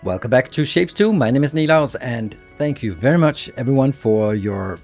Welcome back to Shapez 2. My name is Nilaus, and thank you very much, everyone, for your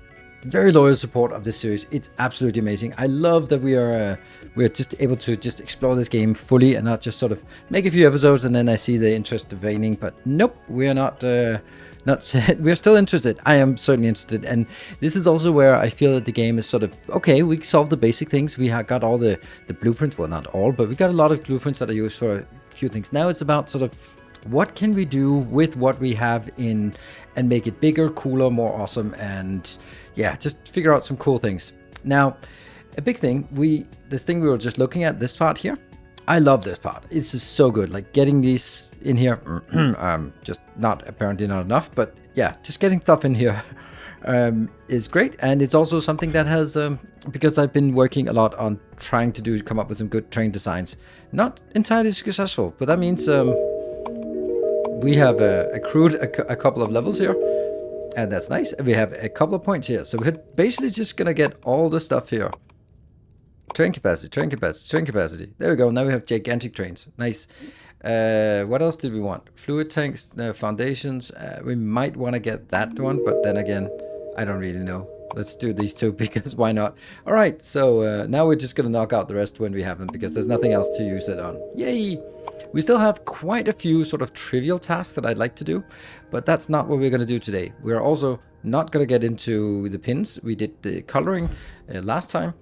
very loyal support of this series. It's absolutely amazing. I love that we're just able to just explore this game fully and not just sort of make a few episodes and then I see the interest waning. But nope, we are not we're still interested. I am certainly interested, and this is also where I feel that the game is sort of okay. We solved the basic things. We have got all the blueprints. Well, not all, but we got a lot of blueprints that are used for a few things. Now it's about sort of what can we do with what we have in and make it bigger, cooler, more awesome, and yeah, just figure out some cool things. Now, a big thing, the thing we were just looking at, this part here, I love this part. It's just so good. Like getting these in here, just apparently not enough, but yeah, just getting stuff in here is great. And it's also something that has, because I've been working a lot on trying to come up with some good train designs. Not entirely successful, but that means we have accrued a couple of levels here, and that's nice. And we have a couple of points here, so we're basically just gonna get all the stuff here. Train capacity, train capacity, train capacity. There we go. Now we have gigantic trains. Nice. What else did we want? Fluid tanks, foundations. We might want to get that one, but then again, I don't really know. Let's do these two because why not? All right, so now we're just gonna knock out the rest when we have them because there's nothing else to use it on. Yay! We still have quite a few sort of trivial tasks that I'd like to do, but that's not what we're going to do today. We're also not going to get into the pins. We did the coloring last time,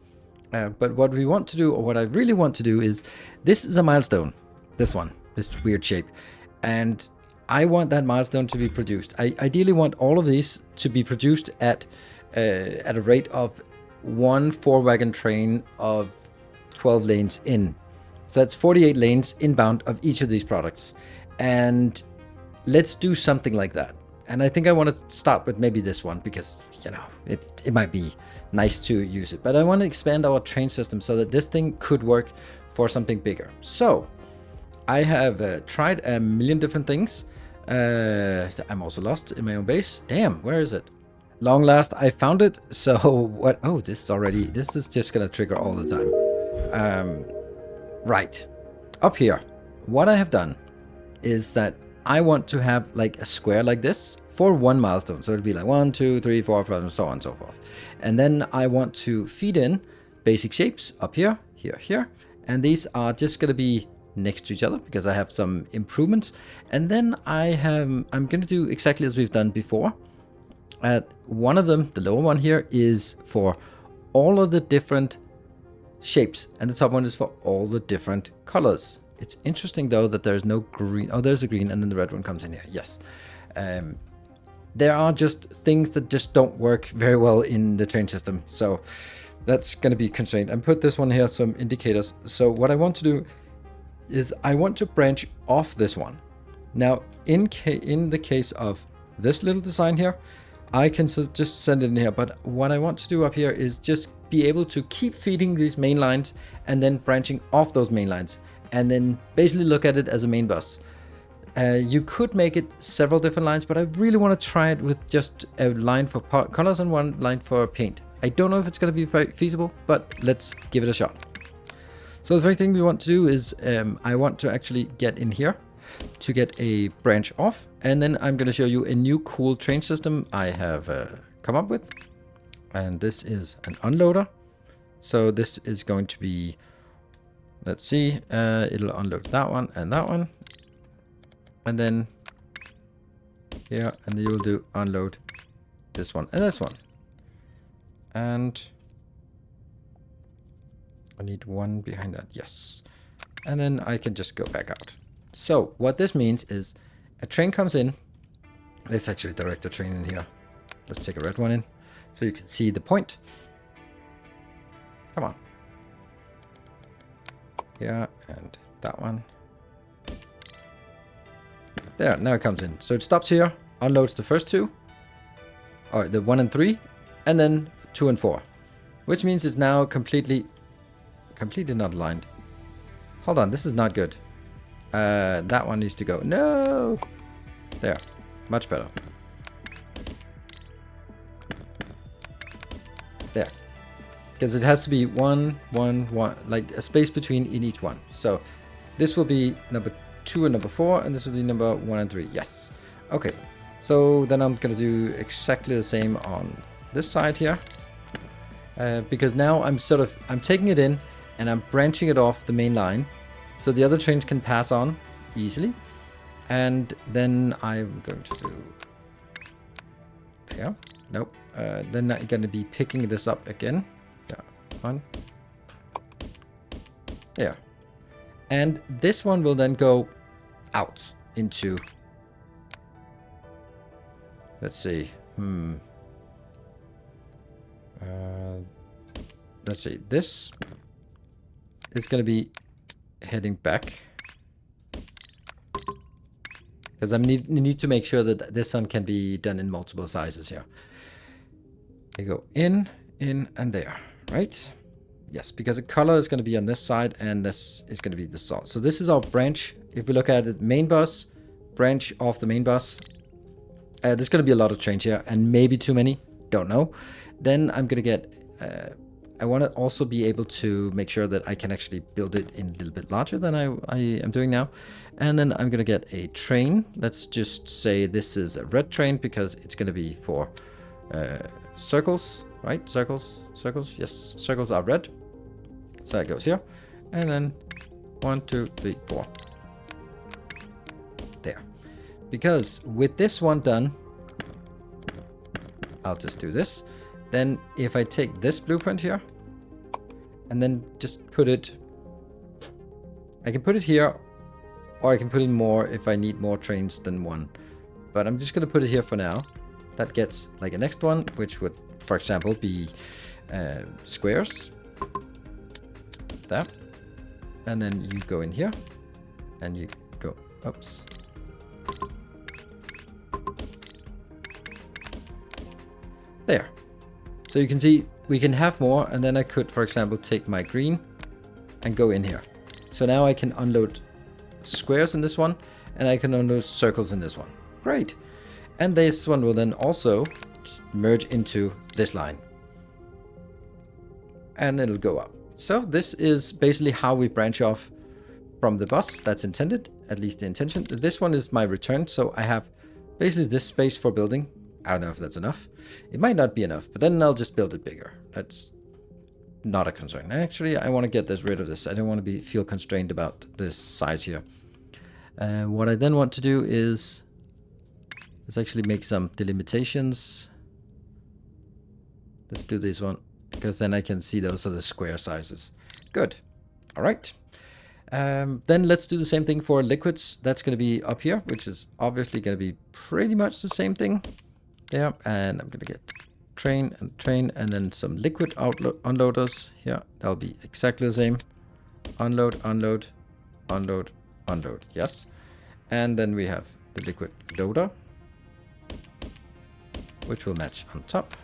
but what we want to do, or what I really want to do, is this is a milestone. This one, this weird shape, and I want that milestone to be produced. I ideally want all of these to be produced at a rate of 1 4-wagon train of 12 lanes in. So that's 48 lanes inbound of each of these products. And let's do something like that. And I think I want to start with maybe this one because, you know, it might be nice to use it. But I want to expand our train system so that this thing could work for something bigger. So I have tried a million different things. I'm also lost in my own base. Damn, where is it? Long last, I found it. So what? Oh, this is just going to trigger all the time. Right, up here, what I have done is that I want to have like a square like this for one milestone. So it'll be like 1, 2, 3, 4, 5, and so on and so forth. And then I want to feed in basic shapes up here, here, here. And these are just going to be next to each other because I have some improvements. And then I'm going to do exactly as we've done before. One of them, the lower one here, is for all of the different shapes, and the top one is for all the different colors. It's interesting though that there's no green. Oh, there's a green, and then the red one comes in here. Yes. There are just things that just don't work very well in the train system, so that's going to be constrained. And put this one here, some indicators. So what I want to do is I want to branch off this one. Now in the case of this little design here, I can just send it in here, but what I want to do up here is just be able to keep feeding these main lines and then branching off those main lines and then basically look at it as a main bus. You could make it several different lines, but I really want to try it with just a line for colors and one line for paint. I don't know if it's going to be feasible, but let's give it a shot. So the first thing we want to do is I want to actually get in here to get a branch off, and then I'm going to show you a new cool train system I have come up with, and this is an unloader. So this is going to be, let's see, it'll unload that one, and then here, and you will do unload this one and this one, and I need one behind that. Yes, and then I can just go back out. So what this means is a train comes in. Let's actually direct the train in here. Let's take a red one in so you can see the point. Come on. Yeah, and that one. There, now it comes in. So it stops here, unloads the first two, or the 1 and 3, and then 2 and 4, which means it's now completely not aligned. Hold on, this is not good. That one needs to go. No! There. Much better. There. Because it has to be 1, 1, 1. Like a space between in each one. So this will be number 2 and number 4, and this will be number 1 and 3. Yes. Okay. So then I'm going to do exactly the same on this side here. Because now I'm taking it in and I'm branching it off the main line. So the other trains can pass on easily. And then I'm going to do... There. Nope. Then I'm going to be picking this up again. Yeah. 1. Yeah. And this one will then go out into... Let's see. Let's see. This is going to be heading back. Because I need to make sure that this one can be done in multiple sizes here. They go in, and there. Right? Yes, because the color is going to be on this side, and this is going to be the salt. So this is our branch. If we look at it, main bus, branch off the main bus. There's going to be a lot of trains here, and maybe too many. Don't know. Then I'm going to get... I want to also be able to make sure that I can actually build it in a little bit larger than I am doing now. And then I'm going to get a train. Let's just say this is a red train because it's going to be for circles, right? Circles. Yes, circles are red. So it goes here. And then 1, 2, 3, 4. There. Because with this one done, I'll just do this. Then if I take this blueprint here and then just put it, I can put it here, or I can put in more if I need more trains than one. But I'm just going to put it here for now. That gets like a next one, which would, for example, be squares. That. And then you go in here and you go, oops. There. So you can see we can have more, and then I could, for example, take my green and go in here. So now I can unload squares in this one, and I can unload circles in this one. Great. And this one will then also just merge into this line. And it'll go up. So this is basically how we branch off from the bus. That's intended, at least the intention. This one is my return, so I have basically this space for building. I don't know if that's enough. It might not be enough, but then I'll just build it bigger. That's not a concern. Actually, I want to get rid of this. I don't want to feel constrained about this size here. What I then want to do is let's actually make some delimitations. Let's do this one, because then I can see those are the square sizes. Good. All right. Then let's do the same thing for liquids. That's going to be up here, which is obviously going to be pretty much the same thing. Yeah, and I'm going to get train, and then some liquid unloaders here. That'll be exactly the same. Unload, unload, unload, unload. Yes. And then we have the liquid loader, which will match on top.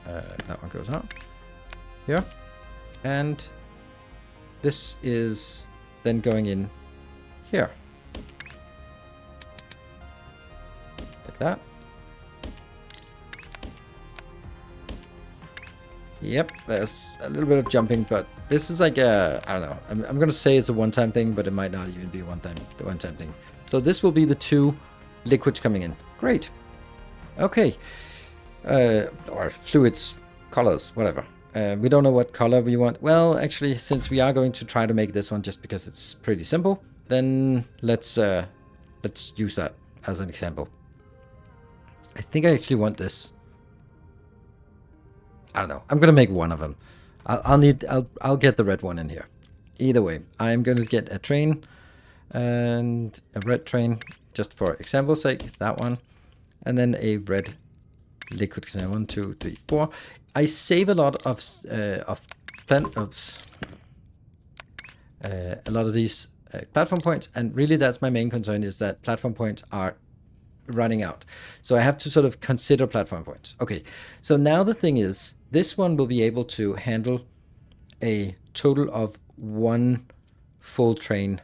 That one goes out here. And this is then going in here. Like that. Yep, there's a little bit of jumping, but this is like a, I don't know. I'm going to say it's a one-time thing, but it might not even be the one-time thing. So this will be the 2 liquids coming in. Great. Okay. Or fluids, colors, whatever. We don't know what color we want. Well, actually, since we are going to try to make this one just because it's pretty simple, then let's use that as an example. I think I actually want this. I don't know. I'm gonna make one of them. I'll get the red one in here. Either way, I'm going to get a train and a red train, just for example's sake. That one, and then a red liquid. 1, 2, 3, 4. I save a lot of these platform points, and really that's my main concern, is that platform points are running out. So I have to sort of consider platform points. Okay, so now the thing is, this one will be able to handle a total of 1 full train.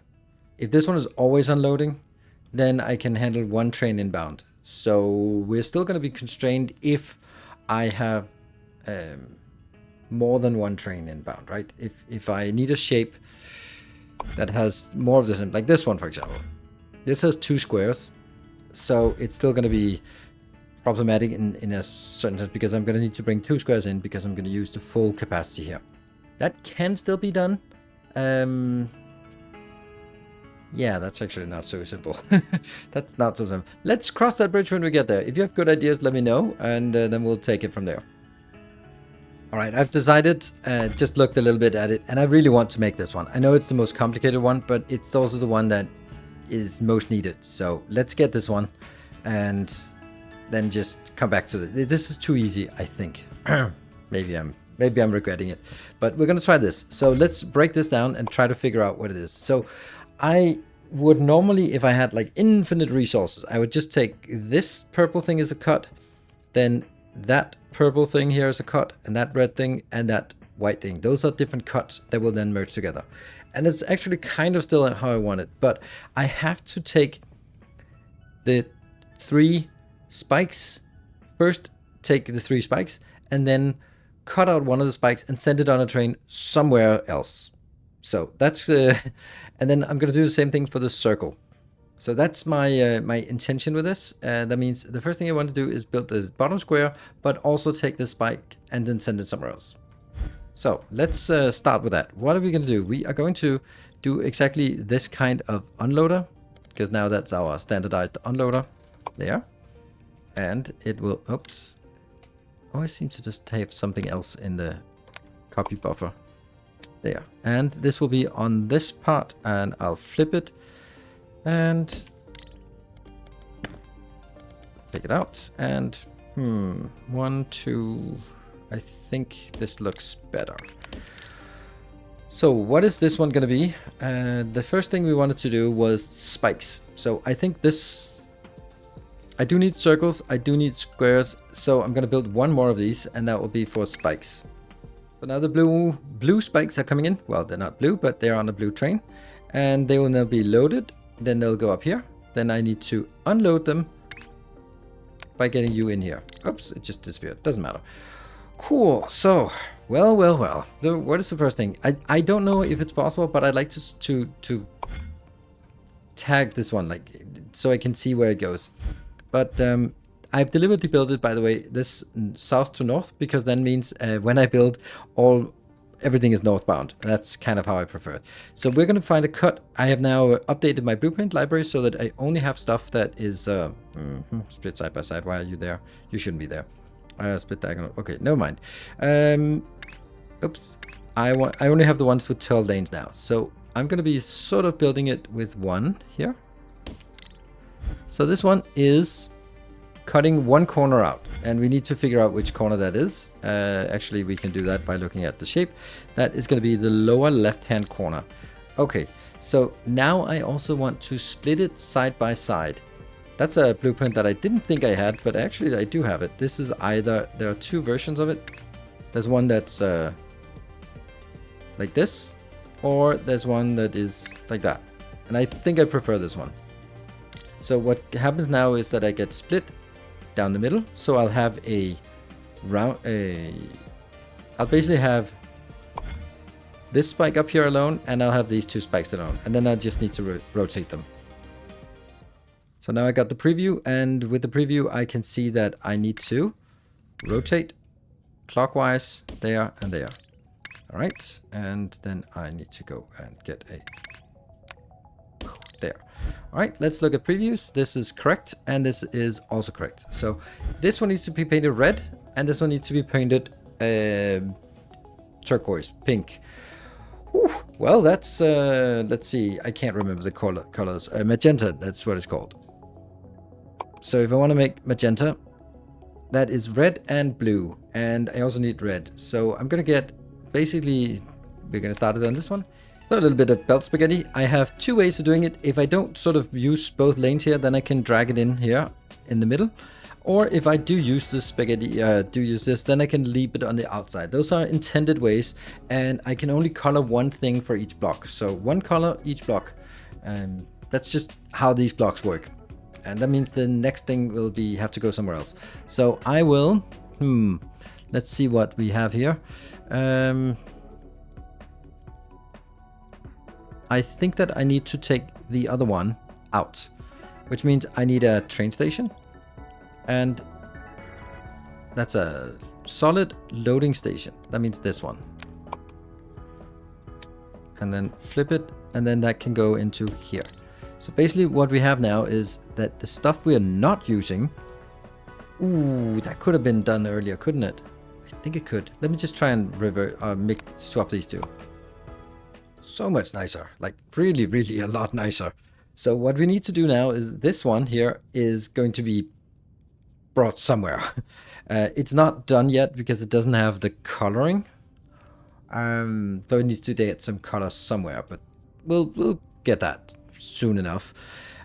If this one is always unloading, then I can handle 1 train inbound. So we're still going to be constrained if I have more than one train inbound, right? If I need a shape that has more of this, like this one, for example. This has 2 squares, so it's still going to be problematic in a certain sense, because I'm going to need to bring 2 squares in, because I'm going to use the full capacity here. That can still be done. Yeah, that's actually not so simple. That's not so simple. Let's cross that bridge when we get there. If you have good ideas, let me know, and then we'll take it from there. All right, I've decided, just looked a little bit at it, and I really want to make this one. I know it's the most complicated one, but it's also the one that is most needed. So let's get this one, and then just come back to it. This is too easy, I think. Maybe I'm regretting it, but we're gonna try this. So let's break this down and try to figure out what it is. So I would normally, if I had like infinite resources, I would just take this purple thing as a cut, then that purple thing here is a cut, and that red thing and that white thing. Those are different cuts that will then merge together. And it's actually kind of still how I want it, but I have to take the 3 spikes, first take the 3 spikes, and then cut out one of the spikes and send it on a train somewhere else. So that's, and then I'm going to do the same thing for the circle. So that's my my intention with this. That means the first thing I want to do is build the bottom square, but also take the spike and then send it somewhere else. So let's start with that. What are we going to do? We are going to do exactly this kind of unloader, because now that's our standardized unloader there. And it will, oops. Oh, I seem to just have something else in the copy buffer. There. And this will be on this part, and I'll flip it and take it out. And 1, 2, I think this looks better. So what is this one going to be? The first thing we wanted to do was spikes. So I think this, I do need circles, I do need squares, so I'm going to build one more of these, and that will be for spikes. So now the blue spikes are coming in. Well, they're not blue, but they're on a blue train, and they will now be loaded. Then they'll go up here. Then I need to unload them by getting you in here. Oops, it just disappeared. Doesn't matter. Cool. So, well. What is the first thing? I don't know if it's possible, but I'd like to tag this one, like, so I can see where it goes. But I've deliberately built it, by the way, this south to north, because that means when I build, everything is northbound. That's kind of how I prefer it. So we're going to find a cut. I have now updated my blueprint library so that I only have stuff that is split side by side. Why are you there? You shouldn't be there. Split diagonal. Okay, never mind. Oops. I only have the ones with 12 lanes now. So I'm going to be sort of building it with 1 here. So this one is cutting 1 corner out, and we need to figure out which corner that is. Actually, we can do that by looking at the shape. That is going to be the lower left-hand corner. Okay, so now I also want to split it side by side. That's a blueprint that I didn't think I had, but actually I do have it. This is either, there are 2 versions of it. There's one that's like this, or there's one that is like that. And I think I prefer this one. So what happens now is that I get split down the middle. So I'll have a round, I'll basically have this spike up here alone, and I'll have these 2 spikes alone. And then I just need to rotate them. So now I got the preview, and with the preview, I can see that I need to rotate clockwise there and there. All right. And then I need to go and get a there. All right, let's look at previews. This is correct, and this is also correct. So this one needs to be painted red, and this one needs to be painted turquoise, pink. Whew. Well, that's, let's see, I can't remember the colors. Magenta, that's what it's called. So if I want to make magenta, that is red and blue, and I also need red. So I'm going to get, basically, we're going to start it on this one. So a little bit of belt spaghetti. I have 2 ways of doing it. If I don't sort of use both lanes here, then I can drag it in here in the middle. Or if I do use this spaghetti, then I can leave it on the outside. Those are intended ways, and I can only color 1 thing for each block. So 1 color each block. That's just how these blocks work. And that means the next thing will be have to go somewhere else. So I will, Let's see what we have here. I think that I need to take the other one out, which means I need a train station, and that's a solid loading station. That means this one. And then flip it, and then that can go into here. So basically what we have now is that the stuff we are not using, ooh, that could have been done earlier, couldn't it? I think it could. Let me just try and swap these two. So much nicer, like really, really a lot nicer. So what we need to do now is this one here is going to be brought somewhere. It's not done yet because it doesn't have the coloring. So it needs to get some color somewhere, but we'll get that soon enough.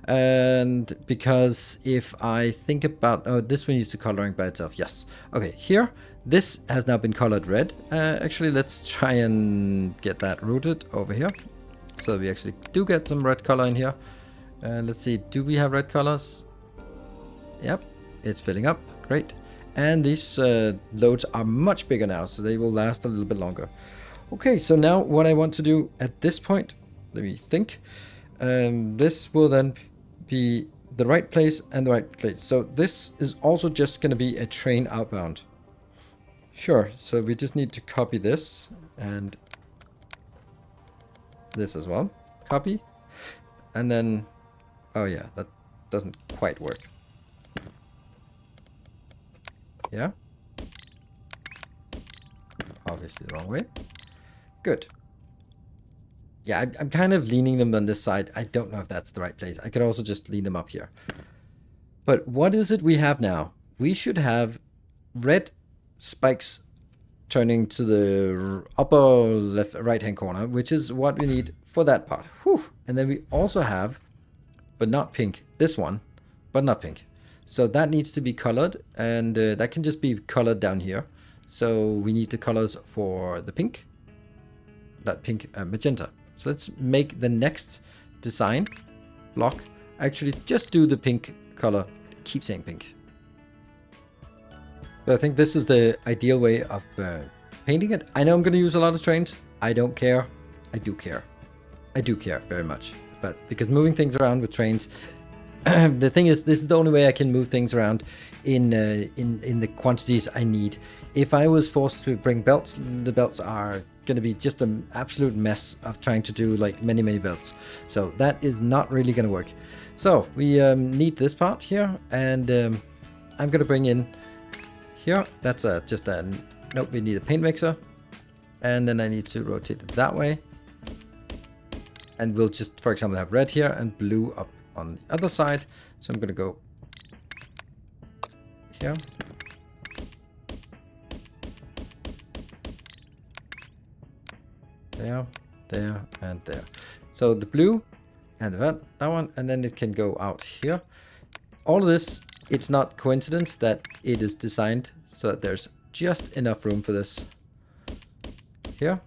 And because if I think about, oh, this one needs to coloring by itself. Yes. Okay, here, this has now been colored red. Actually, let's try and get that routed over here. So we actually do get some red color in here. Let's see, do we have red colors? Yep, it's filling up. Great. And these loads are much bigger now, so they will last a little bit longer. Okay, so now what I want to do at this point, let me think. This will then be the right place and the right place. So this is also just going to be a train outbound. Sure, so we just need to copy this and this as well. Copy. And then, oh yeah, that doesn't quite work. Yeah. Obviously the wrong way. Good. Yeah, I'm kind of leaning them on this side. I don't know if that's the right place. I could also just lean them up here. But what is it we have now? We should have red spikes turning to the upper left right hand corner, which is what we need for that part. Whew. And then we also have, but not pink, this one, but not pink. So that needs to be colored, and that can just be colored down here. So we need the colors for the pink, that pink magenta. So let's make the next design block actually just do the pink color. Keep saying pink. But I think this is the ideal way of painting it. I know I'm going to use a lot of trains. I don't care. I do care. I do care very much. But because moving things around with trains, the thing is, this is the only way I can move things around in the quantities I need. If I was forced to bring belts, the belts are going to be just an absolute mess of trying to do like many belts. So that is not really going to work. So we need this part here, and I'm going to bring in here. That's just a nope. We need a paint mixer, and then I need to rotate it that way. And we'll just, for example, have red here and blue up on the other side. So I'm going to go here. There, there, and there. So the blue and that one, and then it can go out here. All of this, it's not coincidence that it is designed so that there's just enough room for this here.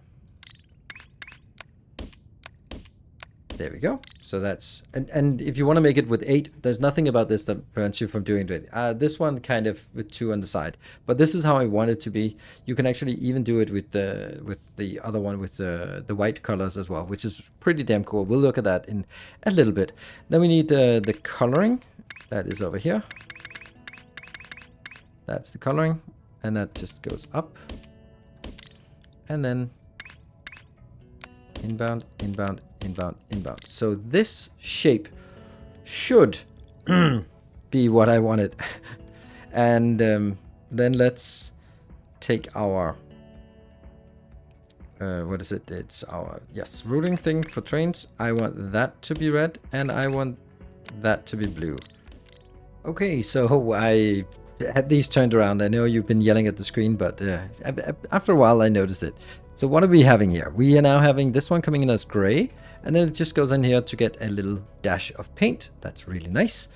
There we go. So that's, and if you want to make it with 8, there's nothing about this that prevents you from doing it. This one kind of with 2 on the side, but this is how I want it to be. You can actually even do it with the other one with the white colors as well, which is pretty damn cool. We'll look at that in a little bit. Then we need the coloring. That is over here. That's the coloring, and that just goes up. And then inbound, inbound, inbound, inbound. So this shape should be what I wanted. And then let's take our what is it? It's our, yes, routing thing for trains. I want that to be red, and I want that to be blue. Okay, so I had these turned around. I know you've been yelling at the screen, but after a while I noticed it. So what are we having here? We are now having this one coming in as gray, and then it just goes in here to get a little dash of paint. That's really nice.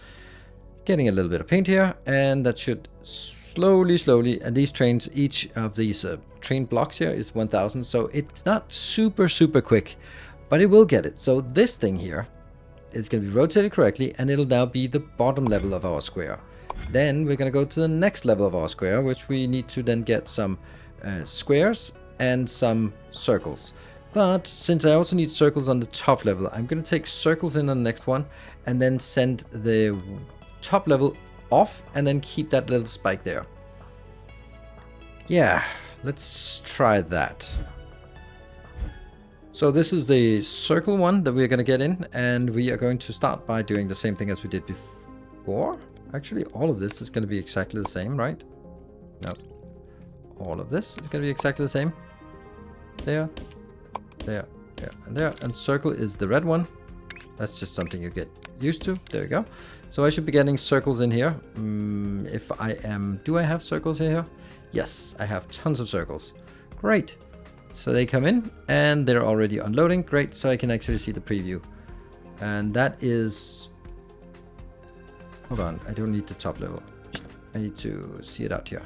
Getting a little bit of paint here, and that should slowly, and these trains, each of these train blocks here is 1000, so it's not super quick, but it will get it. So this thing here is going to be rotated correctly, and it'll now be the bottom level of our square. Then we're going to go to the next level of our square, which we need to then get some squares and some circles. But since I also need circles on the top level, I'm going to take circles in on the next one and then send the top level off and then keep that little spike there. Yeah, let's try that. So this is the circle one that we're going to get in, and we are going to start by doing the same thing as we did before. Actually, all of this is going to be exactly the same, right? No. All of this is going to be exactly the same. There, there, there, and there. And circle is the red one. That's just something you get used to. There we go. So I should be getting circles in here. If I am... Do I have circles in here? Yes, I have tons of circles. Great. So they come in and they're already unloading. Great. So I can actually see the preview. And that is... Hold on. I don't need the top level. I need to see it out here.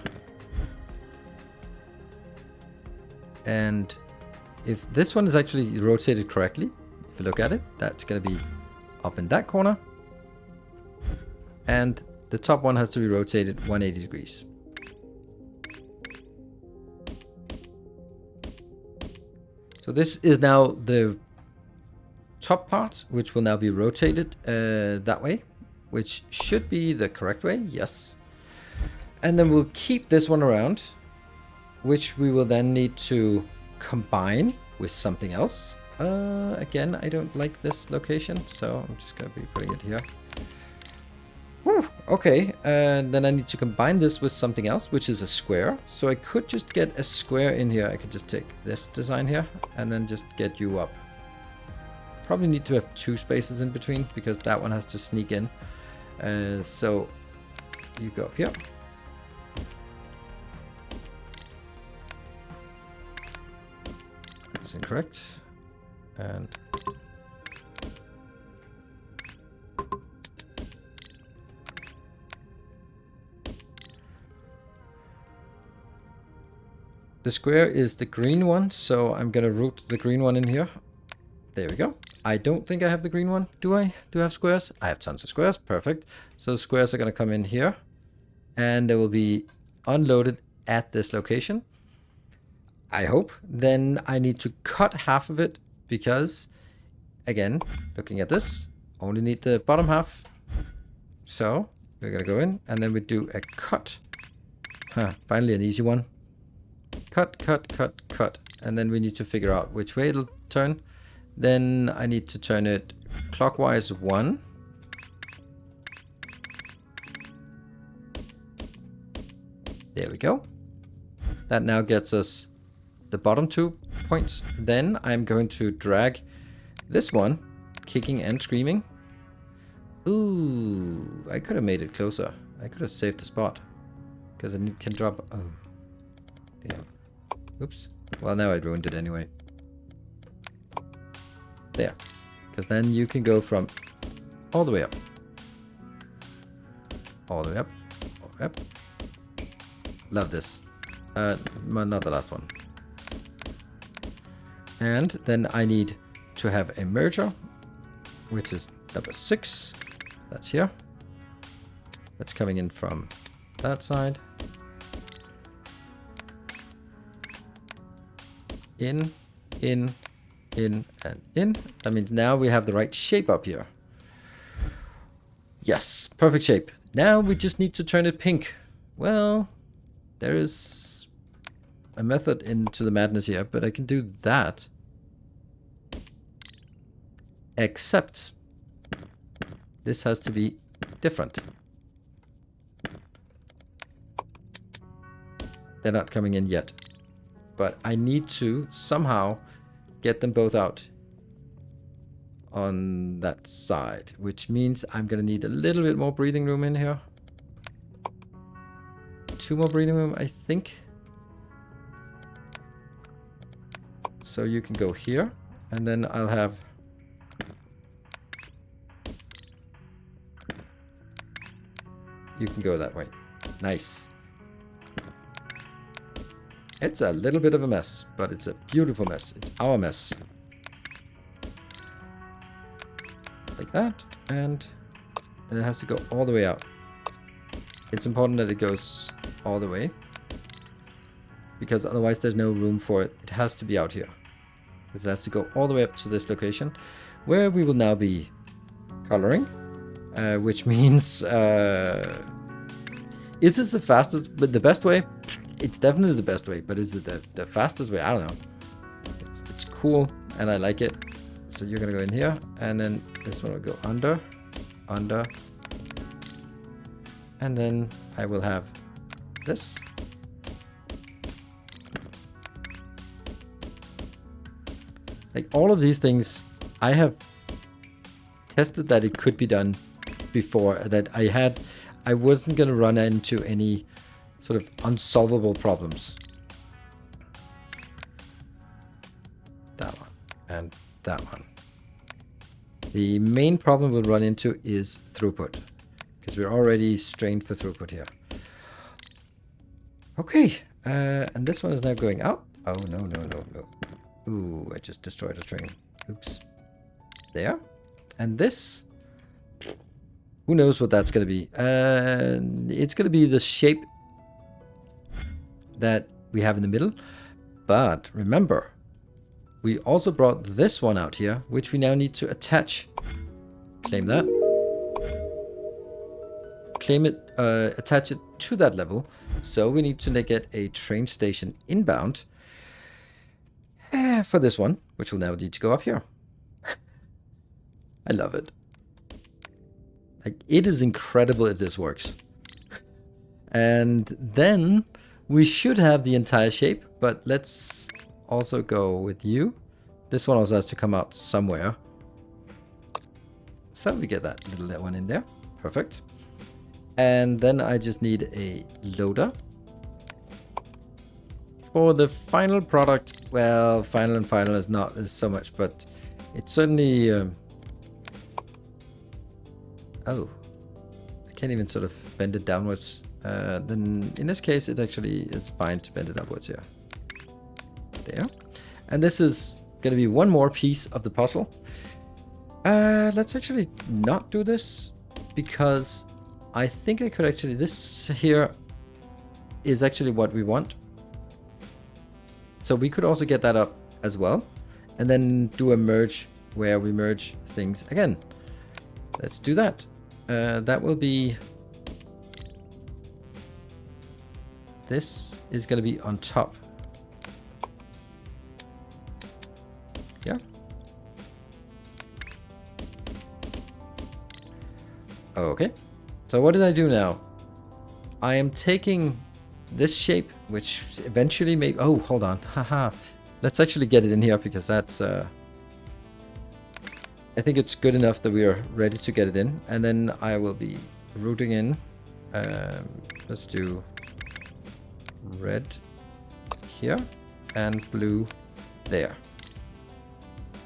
And if this one is actually rotated correctly, if you look at it, that's going to be up in that corner. And the top one has to be rotated 180 degrees. So this is now the top part, which will now be rotated that way, which should be the correct way, yes. And then we'll keep this one around, which we will then need to combine with something else. Again, I don't like this location, so I'm just going to be putting it here. Whew, okay, and then I need to combine this with something else, which is a square. So I could just get a square in here. I could just take this design here and then just get you up. Probably need to have 2 spaces in between because that one has to sneak in. So you go up here. That's incorrect. And the square is the green one, so I'm gonna route the green one in here. There we go. I don't think I have the green one. Do I? Do I have squares? I have tons of squares. Perfect. So the squares are gonna come in here and they will be unloaded at this location. I hope. Then I need to cut half of it because, again, looking at this, only need the bottom half. So we're gonna go in and then we do a cut. Finally an easy one. Cut, cut, cut, cut. And then we need to figure out which way it'll turn. Then I need to turn it clockwise 1. There we go. That now gets us the bottom 2 points. Then I'm going to drag this one, kicking and screaming. Ooh, I could have made it closer. I could have saved the spot. Because it can drop... Oh. Damn. Oops. Well, now I ruined it anyway. There. Because then you can go from all the way up. All the way up. All the way up. Love this. Not the last one. And then I need to have a merger, which is number 6. That's here. That's coming in from that side. In, and in. That means now we have the right shape up here. Yes, perfect shape. Now we just need to turn it pink. Well, there is a method into the madness here, but I can do that. Except this has to be different. They're not coming in yet. But I need to somehow get them both out on that side, which means I'm going to need a little bit more breathing room in here. 2 more breathing room, I think. So you can go here, and then I'll have... You can go that way. Nice. It's a little bit of a mess, but it's a beautiful mess. It's our mess. Like that. And then it has to go all the way out. it's important that it goes all the way, because otherwise there's no room for it. It has to be out here. It has to go all the way up to this location, where we will now be coloring, which means is this the fastest, but the best way? It's definitely the best way, but is it the fastest way? I don't know. It's cool, and I like it. So you're gonna go in here, and then this one will go under, and then I will have this. Like all of these things, I have tested that it could be done before, that I wasn't gonna run into any sort of unsolvable problems. That one and that one. The main problem we'll run into is throughput, because we're already strained for throughput here. Okay, and this one is now going out. Oh, no. Ooh, I just destroyed a string. Oops. There. And this, who knows what that's going to be. It's going to be the shape that we have in the middle. But remember, we also brought this one out here, which we now need to attach. Claim that. Claim it, attach it to that level. So we need to get a train station inbound for this one, which will now need to go up here. I love it. Like, it is incredible if this works. And then we should have the entire shape, but let's also go with you. This one also has to come out somewhere. So we get that little one in there. Perfect. And then I just need a loader. For the final product, well, final and final is not so much, but it's certainly... oh, I can't even sort of bend it downwards. Then in this case, it actually is fine to bend it upwards here. There. And this is going to be one more piece of the puzzle. Let's actually not do this, because I think I could actually... This here is actually what we want. So we could also get that up as well, and then do a merge where we merge things again. Let's do that. That will be... This is going to be on top. Yeah. Okay. So what did I do now? I am taking this shape, which eventually may... Oh, hold on. Haha. Let's actually get it in here, because that's... I think it's good enough that we are ready to get it in. And then I will be routing in. Let's do red here and blue there.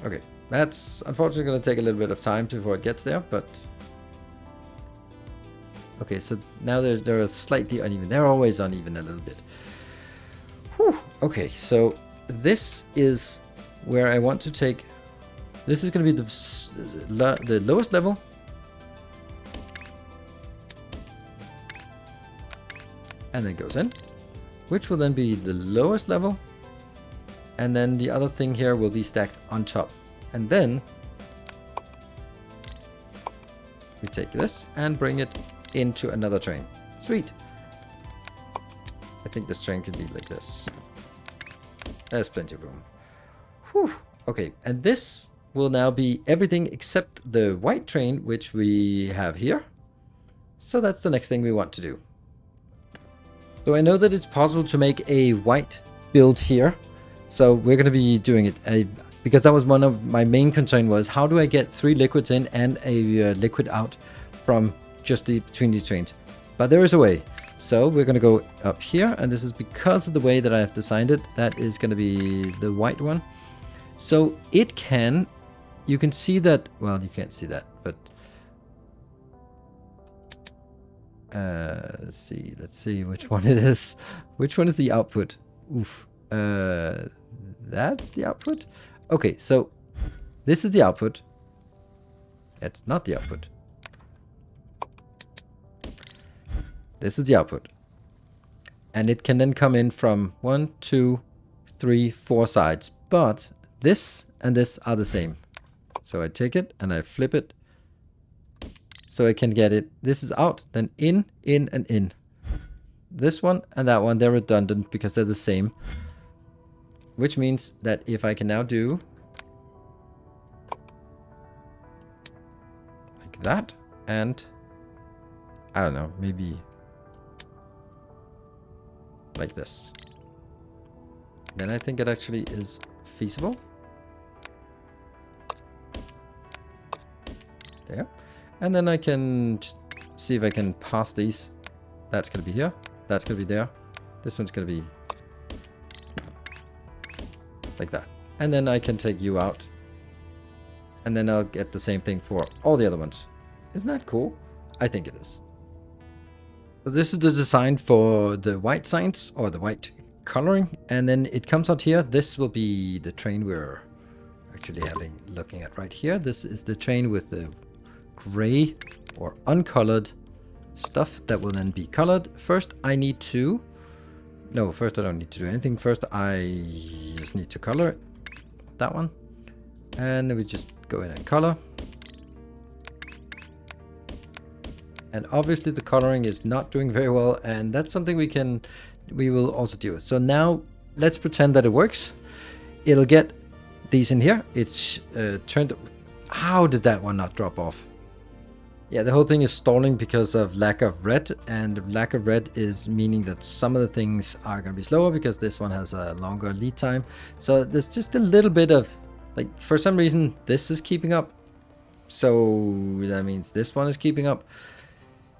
Okay. That's unfortunately going to take a little bit of time before it gets there, but... Okay, so now they're slightly uneven. They're always uneven a little bit. Whew. Okay, so this is where I want to take... This is going to be the lowest level. And then it goes in. Which will then be the lowest level. And then the other thing here will be stacked on top. And then we take this and bring it into another train. Sweet. I think this train can be like this. There's plenty of room. Whew. Okay, and this will now be everything except the white train, which we have here. So that's the next thing we want to do. So I know that it's possible to make a white build here. So we're going to be doing it. Because that was one of my main concern, was how do I get 3 liquids in and a liquid out from just between these trains. But there is a way. So we're going to go up here, and this is because of the way that I have designed it. That is going to be the white one. So it can, you can see that, well, you can't see that, but let's see which one it is. Which one is the output? Oof. That's the output. Okay, so this is the output. That's not the output. This is the output. And it can then come in from 1, 2, 3, 4 sides. But this and this are the same. So I take it and I flip it. So I can get it. This is out, then in, and in. This one and that one, they're redundant because they're the same. Which means that if I can now do like that, and I don't know, maybe like this, then I think it actually is feasible. There. And then I can just see if I can pass these. That's going to be here. That's going to be there. This one's going to be like that. And then I can take you out. And then I'll get the same thing for all the other ones. Isn't that cool? I think it is. So this is the design for the white signs, or the white coloring. And then it comes out here. This will be the train we're actually looking at right here. This is the train with the gray or uncolored stuff that will then be colored. First I need to, no, first I don't need to do anything. First I just need to color it, that one, and then we just go in and color. And obviously the coloring is not doing very well, and that's something we will also deal with. So now let's pretend that it works. It'll get these in here. It's turned. How did that one not drop off? Yeah, the whole thing is stalling because of lack of red, and lack of red is meaning that some of the things are going to be slower because this one has a longer lead time. So there's just a little bit of, like, for some reason this is keeping up, so that means this one is keeping up.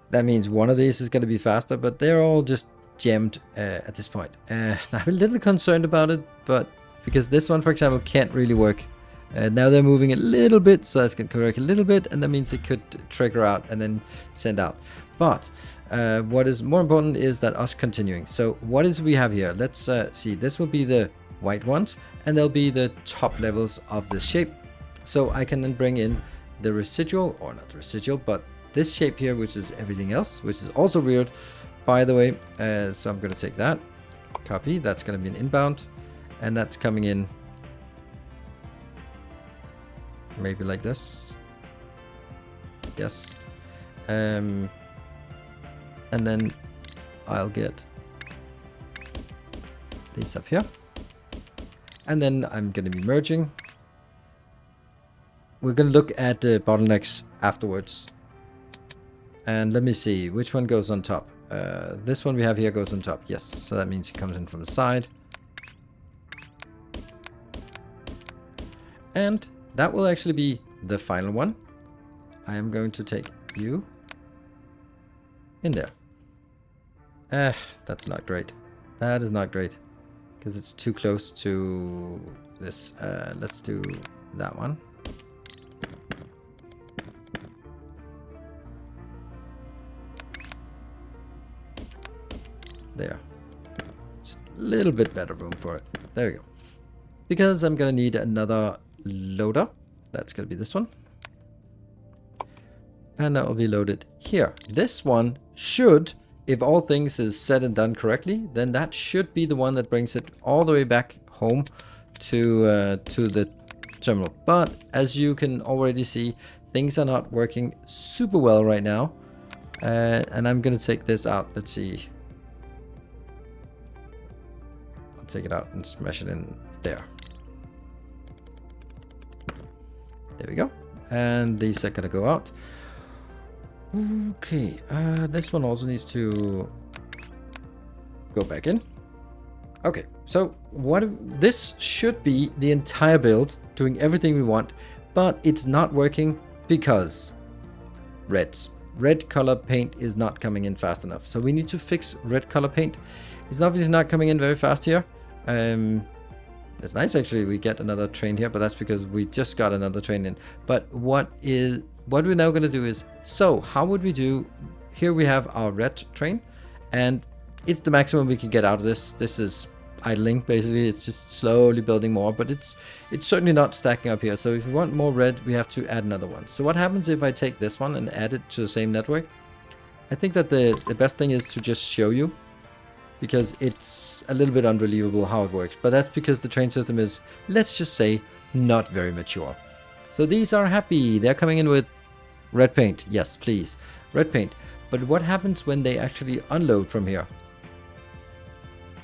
That means one of these is going to be faster, but they're all just jammed at this point. I'm a little concerned about it, but because this one, for example, can't really work. Now they're moving a little bit, so that's going to correct a little bit, and that means it could trigger out and then send out. But what is more important is that us continuing. So what is we have here? Let's see. This will be the white ones, and they'll be the top levels of this shape. So I can then bring in the residual, or not the residual, but this shape here, which is everything else, which is also weird, by the way. So I'm going to take that, copy. That's going to be an inbound, and that's coming in. Maybe like this. Yes. And then I'll get these up here. And then I'm going to be merging. We're going to look at the bottlenecks afterwards. And let me see which one goes on top. This one we have here goes on top. Yes. So that means it comes in from the side. And that will actually be the final one. I am going to take you in there. That's not great. That is not great, because it's too close to this. Let's do that one. There. Just a little bit better room for it. There we go. Because I'm going to need another loader. That's going to be this one. And that will be loaded here. This one should, if all things is said and done correctly, then that should be the one that brings it all the way back home to the terminal. But as you can already see, things are not working super well right now. And I'm going to take this out. Let's see. I'll take it out and smash it in there. There we go. And these are going to go out. Okay. This one also needs to go back in. Okay. So this should be the entire build, doing everything we want, but it's not working because red color paint is not coming in fast enough. So we need to fix red color paint. It's obviously not coming in very fast here. It's nice actually we get another train here, but that's because we just got another train in. But what we're now going to do is, so how would we do, here we have our red train, and it's the maximum we can get out of this. This is idling basically. It's just slowly building more, but it's certainly not stacking up here. So if we want more red, we have to add another one. So what happens if I take this one and add it to the same network? I think that the best thing is to just show you, because it's a little bit unbelievable how it works. But that's because the train system is, let's just say, not very mature. So these are happy. They're coming in with red paint. Yes, please. Red paint. But what happens when they actually unload from here?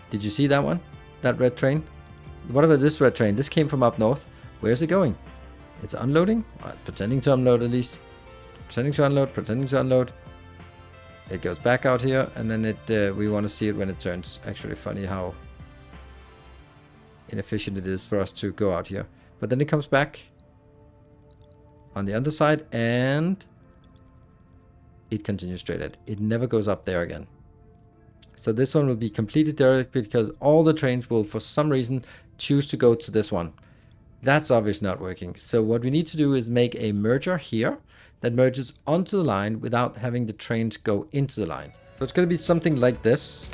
Did you see that one? That red train? What about this red train? This came from up north. Where's it going? It's unloading? Pretending to unload at least. Pretending to unload, pretending to unload. It goes back out here, and then we want to see it when it turns. Actually, funny how inefficient it is for us to go out here. But then it comes back on the underside, and it continues straight ahead. It never goes up there again. So this one will be completely direct because all the trains will, for some reason, choose to go to this one. That's obviously not working. So what we need to do is make a merger here that merges onto the line without having the trains go into the line. So it's going to be something like this.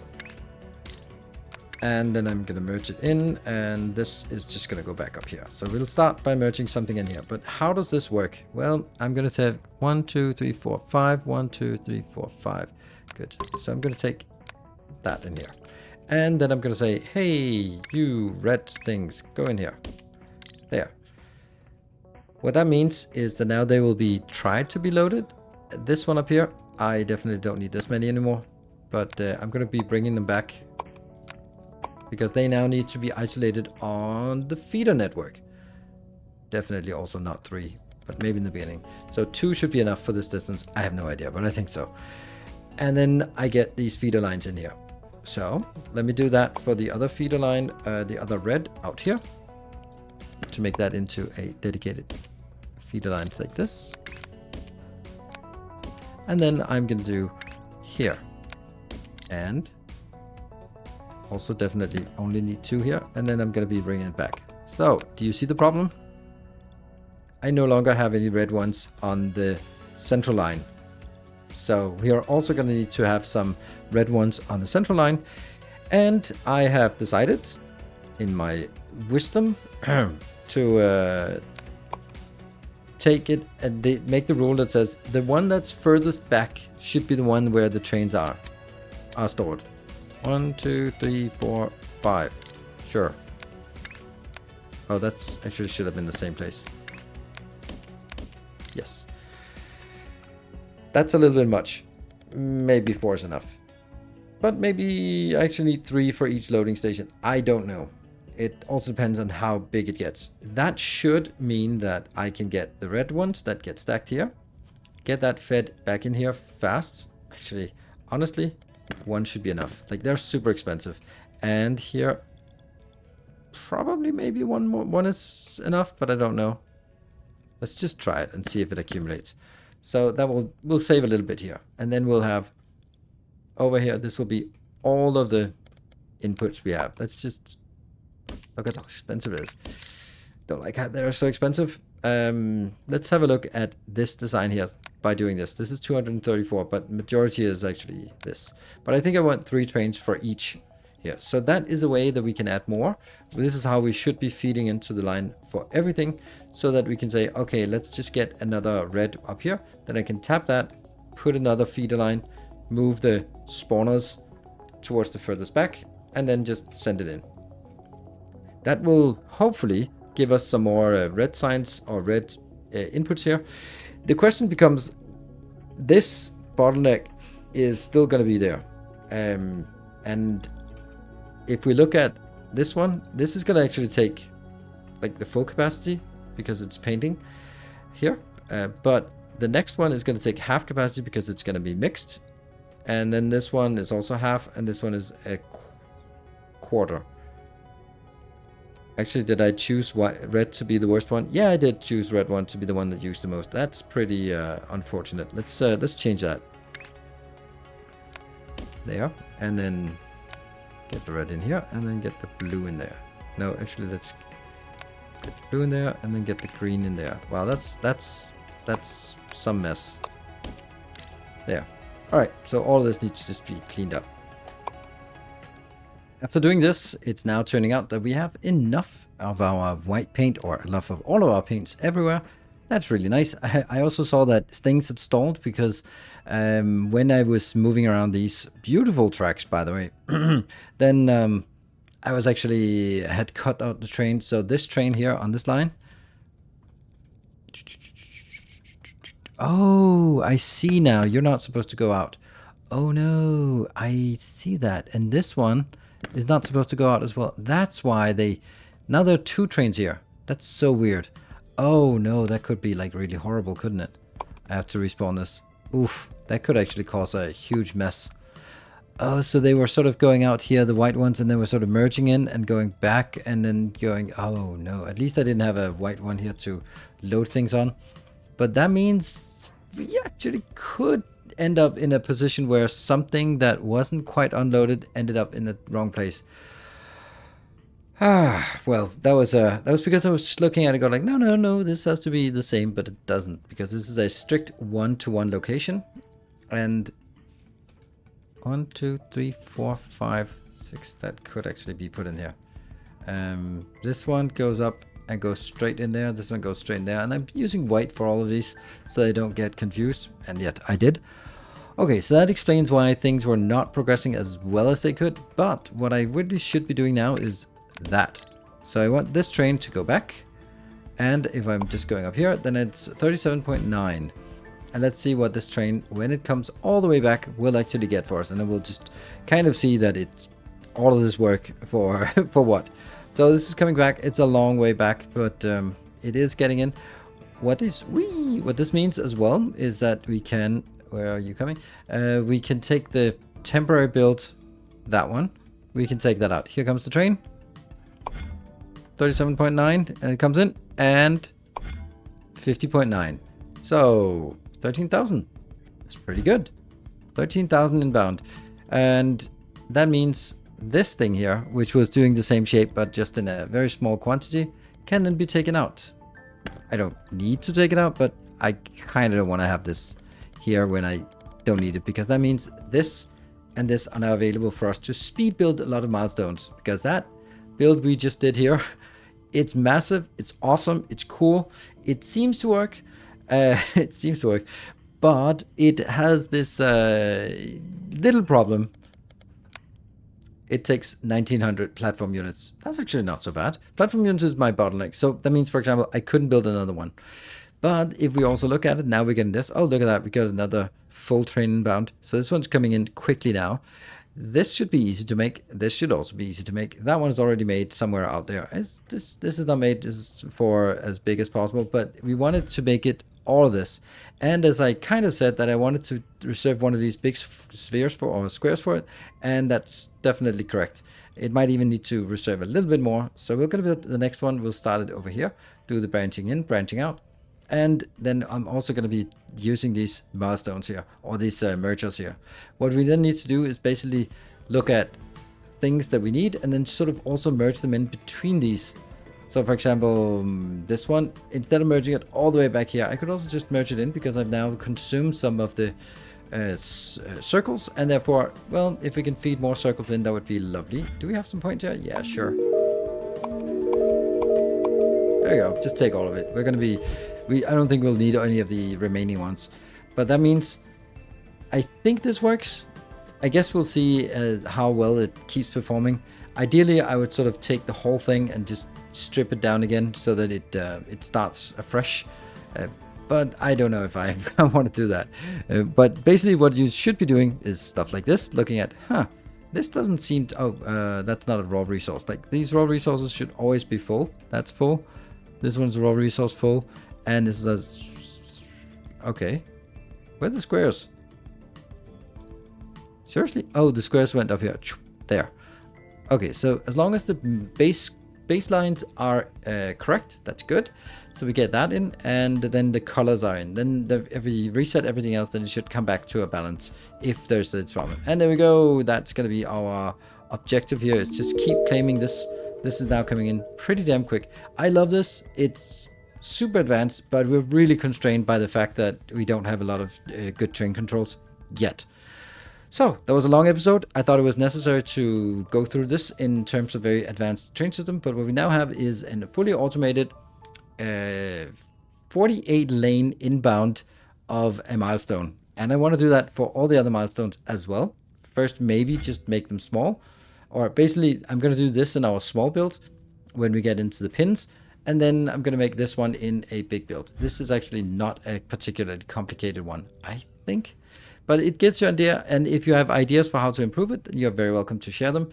And then I'm going to merge it in, and this is just going to go back up here. So we'll start by merging something in here. But how does this work? Well, I'm going to take 1, 2, 3, 4, 5. 1, 2, 3, 4, 5. Good. So I'm going to take that in here. And then I'm going to say, hey, you red things, go in here. There. What that means is that now they will be tried to be loaded. This one up here, I definitely don't need this many anymore. But I'm going to be bringing them back, because they now need to be isolated on the feeder network. Definitely also not 3, but maybe in the beginning. So 2 should be enough for this distance. I have no idea, but I think so. And then I get these feeder lines in here. So let me do that for the other feeder line, the other red out here, to make that into a dedicated feeder line like this. And then I'm going to do here. And also definitely only need 2 here. And then I'm going to be bringing it back. So do you see the problem? I no longer have any red ones on the central line. So we are also going to need to have some red ones on the central line. And I have decided, in my wisdom, to take it and make the rule that says the one that's furthest back should be the one where the trains are stored. 1, 2, 3, 4, 5. Sure. Oh, that's actually should have been the same place. Yes. That's a little bit much. Maybe 4 is enough. But maybe I actually need 3 for each loading station. I don't know. It also depends on how big it gets. That should mean that I can get the red ones that get stacked here. Get that fed back in here fast. Actually, honestly, 1 should be enough. Like, they're super expensive. And here, probably maybe 1 more. 1 is enough, but I don't know. Let's just try it and see if it accumulates. So that we'll save a little bit here. And then we'll have over here, this will be all of the inputs we have. Let's just look at how expensive it is. Don't like how they're so expensive. Let's have a look at this design here by doing this. This is 234, but majority is actually this. But I think I want 3 trains for each here. So that is a way that we can add more. This is how we should be feeding into the line for everything, so that we can say, okay, let's just get another red up here. Then I can tap that, put another feeder line, move the spawners towards the furthest back, and then just send it in. That will hopefully give us some more red signs or red inputs here. The question becomes, this bottleneck is still going to be there. And if we look at this one, this is going to actually take like the full capacity because it's painting here. But the next one is going to take half capacity because it's going to be mixed. And then this one is also half, and this one is a quarter. Actually, did I choose red to be the worst one? Yeah, I did choose red one to be the one that used the most. That's pretty unfortunate. Let's change that. There, and then get the red in here, and then get the blue in there. No, actually, let's get the blue in there, and then get the green in there. Wow, that's some mess. There. All right, so all of this needs to just be cleaned up. After doing this, it's now turning out that we have enough of our white paint, or enough of all of our paints everywhere, That's really nice. I also saw that things had stalled because when I was moving around these beautiful tracks, by the way, then I was actually had cut out the train. So this train here on this line. Oh, I see now. You're not supposed to go out. Oh no, I see that. And this one is not supposed to go out as well. That's why they... Now there are two trains here. That's so weird. Oh no, that could be like really horrible, couldn't it? I have to respawn this. Oof, that could actually cause a huge mess. Oh, so they were sort of going out here, the white ones, and they were sort of merging in and going back and then going... Oh no, at least I didn't have a white one here to load things on. But that means we actually could end up in a position where something that wasn't quite unloaded ended up in the wrong place. Well, that was because I was just looking at it going like, no, this has to be the same, but it doesn't, because this is a strict 1-to-1 location. And 1, 2, 3, 4, 5, 6, that could actually be put in here. This one goes up and goes straight in there. This one goes straight in there. And I'm using white for all of these so I don't get confused. And yet I did. Okay, so that explains why things were not progressing as well as they could. But what I really should be doing now is that. So I want this train to go back. And if I'm just going up here, then it's 37.9. And let's see what this train, when it comes all the way back, will actually get for us. And then we'll just kind of see that it's all of this work for for what. So this is coming back. It's a long way back, but it is getting in. What this means as well is that we can... Where are you coming? We can take the temporary build, that one. We can take that out. Here comes the train. 37.9, and it comes in, and 50.9. So 13,000. That's pretty good. 13,000 inbound. And that means this thing here, which was doing the same shape but just in a very small quantity, can then be taken out. I don't need to take it out, but I kind of don't want to have this here when I don't need it, because that means this and this are now available for us to speed build a lot of milestones, because that build we just did here, it's massive, it's awesome, it's cool, it seems to work. It seems to work, but it has this little problem. It takes 1900 platform units. That's actually not so bad. Platform units is my bottleneck. So that means, for example, I couldn't build another one. But if we also look at it, now we're getting this. Oh, look at that. We got another full train inbound. So this one's coming in quickly now. This should be easy to make. This should also be easy to make. That one is already made somewhere out there. This is not made. This is for as big as possible. But we wanted to make it all of this. And as I kind of said, that I wanted to reserve one of these big spheres for, or squares for it. And that's definitely correct. It might even need to reserve a little bit more. So we're going to build the next one. We'll start it over here. Do the branching in, branching out. And then I'm also going to be using these milestones here, or these mergers here. What we then need to do is basically look at things that we need and then sort of also merge them in between these. So for example, this one, instead of merging it all the way back here, I could also just merge it in, because I've now consumed some of the circles, and therefore, well, if we can feed more circles in, that would be lovely. Do we have some points here? Yeah, sure. There you go. Just take all of it. We're going to be... I don't think we'll need any of the remaining ones. But that means... I think this works. I guess we'll see how well it keeps performing. Ideally, I would sort of take the whole thing and just strip it down again so that it starts afresh. But I don't know if I want to do that. But basically what you should be doing is stuff like this. Looking at, this doesn't seem to... that's not a raw resource. Like, these raw resources should always be full. That's full. This one's a raw resource full. And this is okay. Where are the squares? Seriously? Oh, the squares went up here. There. Okay, so as long as the baselines are correct, that's good. So we get that in, and then the colors are in. Then if we reset everything else, then it should come back to a balance if there's this problem. And there we go. That's going to be our objective here, is just keep claiming this. This is now coming in pretty damn quick. I love this. It's super advanced, but we're really constrained by the fact that we don't have a lot of good train controls yet. So that was a long episode. I thought it was necessary to go through this in terms of very advanced train system, but what we now have is a fully automated 48 lane inbound of a milestone. And I want to do that for all the other milestones as well. First, maybe just make them small. Or basically, I'm going to do this in our small build when we get into the pins. And then I'm going to make this one in a big build. This is actually not a particularly complicated one, I think. But it gets you an idea. And if you have ideas for how to improve it, you're very welcome to share them.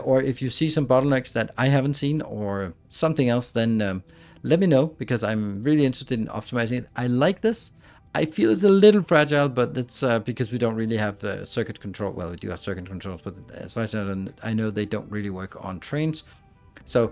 Or if you see some bottlenecks that I haven't seen or something else, then let me know, because I'm really interested in optimizing it. I like this. I feel it's a little fragile, but it's because we don't really have circuit control. Well, we do have circuit controls, but as far as I know, they don't really work on trains. So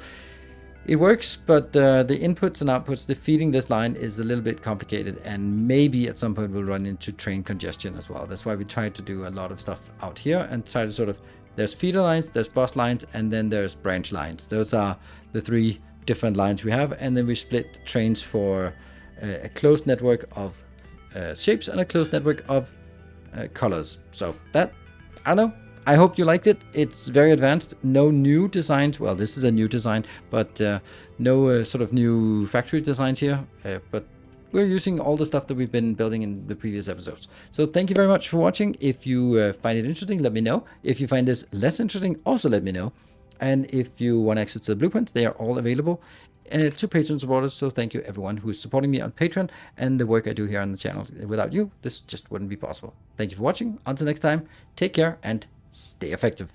it works, but the inputs and outputs, the feeding this line is a little bit complicated, and maybe at some point we'll run into train congestion as well. That's why we try to do a lot of stuff out here and try to sort of, there's feeder lines, there's bus lines, and then there's branch lines. Those are the 3 different lines we have, and then we split trains for a closed network of shapes and a closed network of colors. So that, I don't know, I hope you liked it. It's very advanced. No new designs. Well, this is a new design, but no sort of new factory designs here. But we're using all the stuff that we've been building in the previous episodes. So thank you very much for watching. If you find it interesting, let me know. If you find this less interesting, also let me know. And if you want access to the blueprints, they are all available to Patreon supporters. So thank you everyone who's supporting me on Patreon and the work I do here on the channel. Without you, this just wouldn't be possible. Thank you for watching. Until next time, take care and stay effective.